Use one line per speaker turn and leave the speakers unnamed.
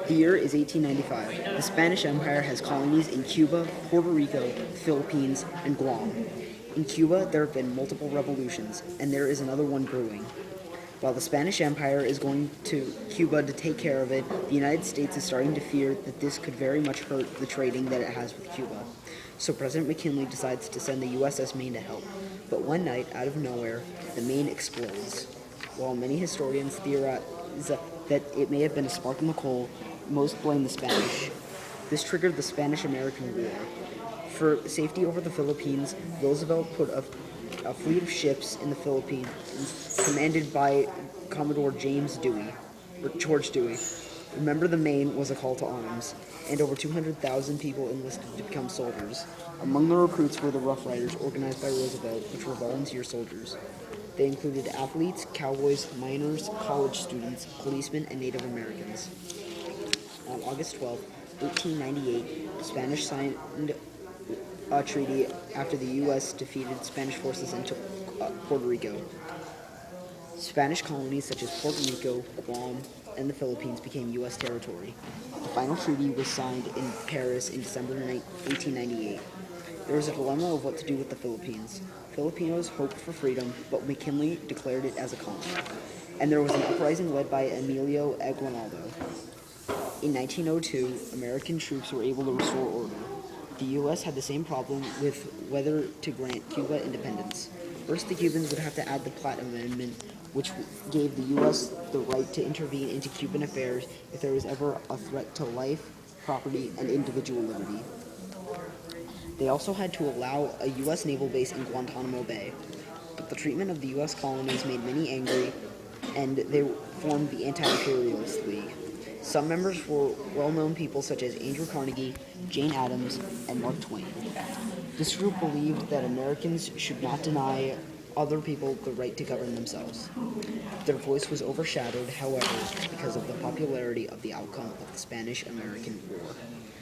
The year is 1895. The Spanish Empire has colonies in Cuba, Puerto Rico, the Philippines, and Guam. In Cuba, there have been multiple revolutions, and there is another one brewing. While the Spanish Empire is going to Cuba to take care of it, the United States is starting to fear that this could very much hurt the trading that it has with Cuba. So President McKinley decides to send the USS Maine to help. But one night, out of nowhere, the Maine explodes. While many historians theorize that it may have been a spark in the coal, most blame the Spanish. This triggered the Spanish-American War. For safety over the Philippines, Roosevelt put a fleet of ships in the Philippines, commanded by Commodore George Dewey. Remember the Maine was a call to arms, and over 200,000 people enlisted to become soldiers. Among the recruits were the Rough Riders, organized by Roosevelt, which were volunteer soldiers. They included athletes, cowboys, miners, college students, policemen, and Native Americans. On August 12, 1898, the Spanish signed a treaty after the U.S. defeated Spanish forces into Puerto Rico. Spanish colonies such as Puerto Rico, Guam, and the Philippines became U.S. territory. The final treaty was signed in Paris in December 1898. There was a dilemma of what to do with the Philippines. Filipinos hoped for freedom, but McKinley declared it as a colony. And there was an uprising led by Emilio Aguinaldo. In 1902, American troops were able to restore order. The U.S. had the same problem with whether to grant Cuba independence. First, the Cubans would have to add the Platt Amendment, which gave the U.S. the right to intervene into Cuban affairs if there was ever a threat to life, property, and individual liberty. They also had to allow a U.S. naval base in Guantanamo Bay. But the treatment of the U.S. colonies made many angry, and they formed the Anti-Imperialist League. Some members were well-known people such as Andrew Carnegie, Jane Addams, and Mark Twain. This group believed that Americans should not deny other people the right to govern themselves. Their voice was overshadowed, however, because of the popularity of the outcome of the Spanish-American War.